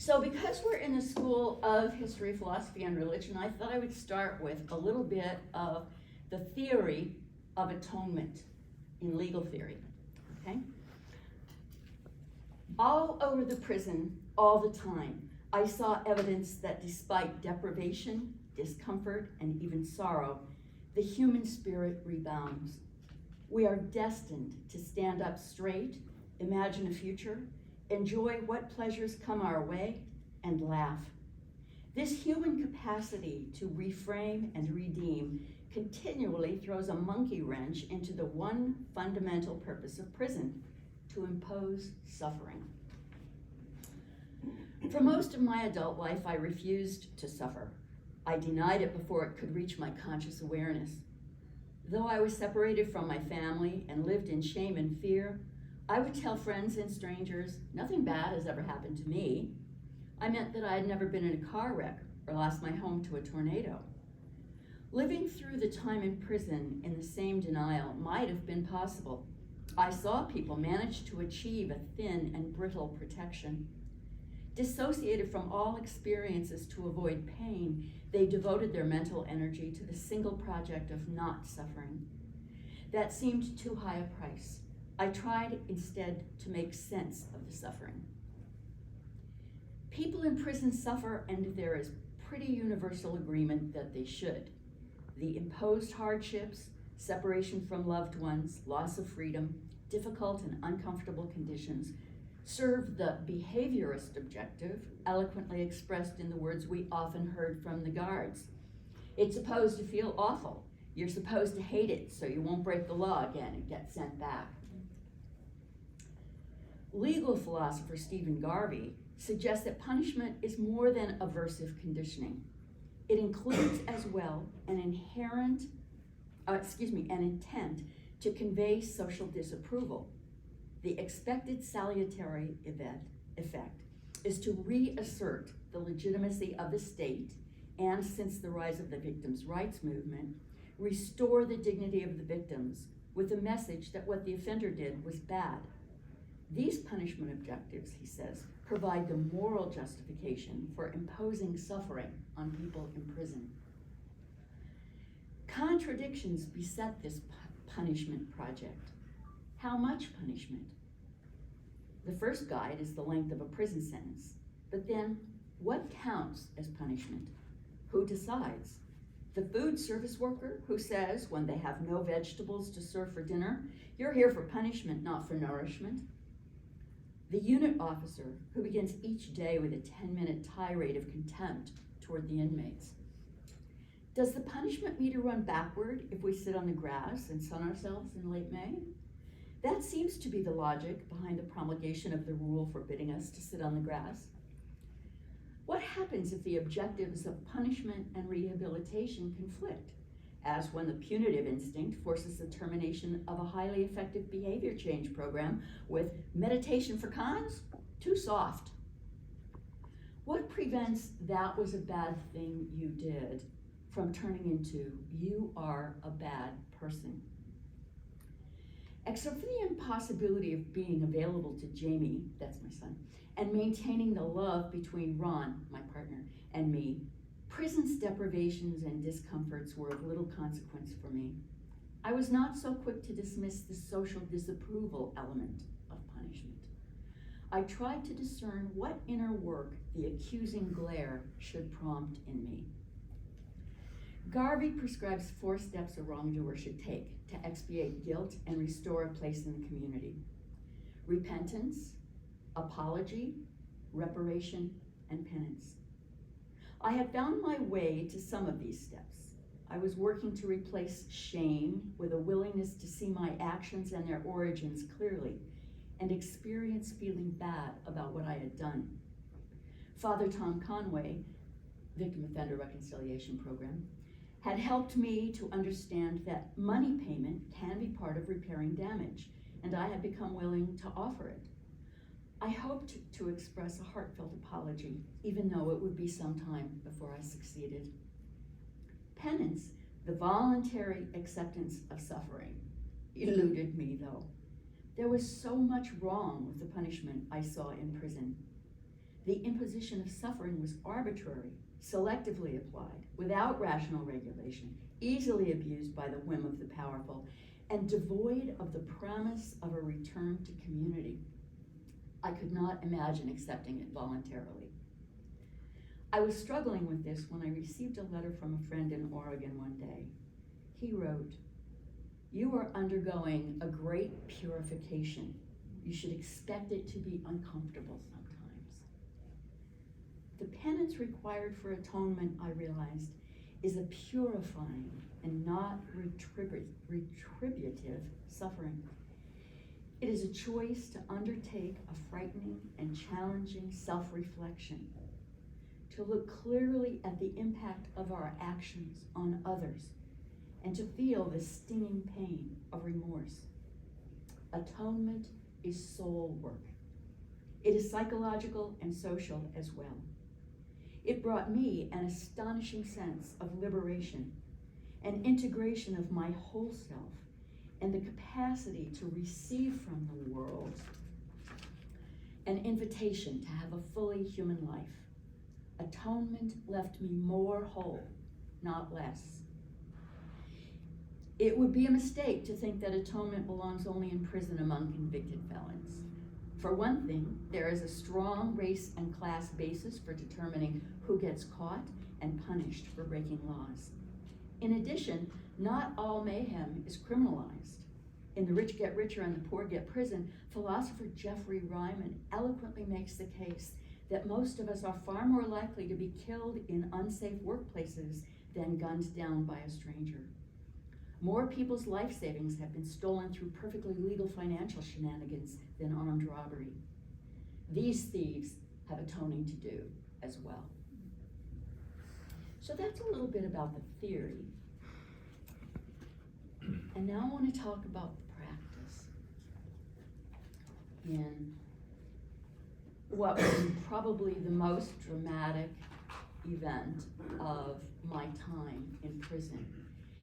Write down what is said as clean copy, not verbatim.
So because we're in the School of History, Philosophy, and Religion, I thought I would start with a little bit of the theory of atonement in legal theory, okay? All over the prison, all the time, I saw evidence that despite deprivation, discomfort, and even sorrow, the human spirit rebounds. We are destined to stand up straight, imagine a future, enjoy what pleasures come our way, and laugh. This human capacity to reframe and redeem continually throws a monkey wrench into the one fundamental purpose of prison: to impose suffering. For most of my adult life, I refused to suffer. I denied it before it could reach my conscious awareness. Though I was separated from my family and lived in shame and fear, I would tell friends and strangers, nothing bad has ever happened to me. I meant that I had never been in a car wreck or lost my home to a tornado. Living through the time in prison in the same denial might have been possible. I saw people manage to achieve a thin and brittle protection. Dissociated from all experiences to avoid pain, they devoted their mental energy to the single project of not suffering. That seemed too high a price. I tried instead to make sense of the suffering. People in prison suffer, and there is pretty universal agreement that they should. The imposed hardships, separation from loved ones, loss of freedom, difficult and uncomfortable conditions serve the behaviorist objective, eloquently expressed in the words we often heard from the guards. It's supposed to feel awful. You're supposed to hate it so you won't break the law again and get sent back. Legal philosopher Stephen Garvey suggests that punishment is more than aversive conditioning. It includes as well an intent to convey social disapproval. The expected salutary effect is to reassert the legitimacy of the state and, since the rise of the victims' rights movement, restore the dignity of the victims with a message that what the offender did was bad. These punishment objectives, he says, provide the moral justification for imposing suffering on people in prison. Contradictions beset this punishment project. How much punishment? The first guide is the length of a prison sentence, but then what counts as punishment? Who decides? The food service worker who says when they have no vegetables to serve for dinner, you're here for punishment, not for nourishment. The unit officer who begins each day with a 10-minute tirade of contempt toward the inmates. Does the punishment meter run backward if we sit on the grass and sun ourselves in late May? That seems to be the logic behind the promulgation of the rule forbidding us to sit on the grass. What happens if the objectives of punishment and rehabilitation conflict, as when the punitive instinct forces the termination of a highly effective behavior change program with meditation for cons? Too soft. What prevents that was a bad thing you did from turning into you are a bad person? Except for the impossibility of being available to Jamie, that's my son, and maintaining the love between Ron, my partner, and me, prison's deprivations and discomforts were of little consequence for me. I was not so quick to dismiss the social disapproval element of punishment. I tried to discern what inner work the accusing glare should prompt in me. Garvey prescribes 4 steps a wrongdoer should take to expiate guilt and restore a place in the community: repentance, apology, reparation, and penance. I had found my way to some of these steps. I was working to replace shame with a willingness to see my actions and their origins clearly and experience feeling bad about what I had done. Father Tom Conway, Victim Offender Reconciliation Program, had helped me to understand that money payment can be part of repairing damage, and I had become willing to offer it. I hoped to express a heartfelt apology, even though it would be some time before I succeeded. Penance, the voluntary acceptance of suffering, eluded me though. There was so much wrong with the punishment I saw in prison. The imposition of suffering was arbitrary, selectively applied, without rational regulation, easily abused by the whim of the powerful, and devoid of the promise of a return to community. I could not imagine accepting it voluntarily. I was struggling with this when I received a letter from a friend in Oregon one day. He wrote, "You are undergoing a great purification. You should expect it to be uncomfortable sometimes." The penance required for atonement, I realized, is a purifying and not retributive suffering. It is a choice to undertake a frightening and challenging self-reflection, to look clearly at the impact of our actions on others, and to feel the stinging pain of remorse. Atonement is soul work. It is psychological and social as well. It brought me an astonishing sense of liberation, an integration of my whole self, and the capacity to receive from the world an invitation to have a fully human life. Atonement left me more whole, not less. It would be a mistake to think that atonement belongs only in prison among convicted felons. For one thing, there is a strong race and class basis for determining who gets caught and punished for breaking laws. In addition, not all mayhem is criminalized. In The Rich Get Richer and the Poor Get Prison, philosopher Jeffrey Ryman eloquently makes the case that most of us are far more likely to be killed in unsafe workplaces than gunned down by a stranger. More people's life savings have been stolen through perfectly legal financial shenanigans than armed robbery. These thieves have atoning to do as well. So that's a little bit about the theory. And now I want to talk about the practice in what was probably the most dramatic event of my time in prison.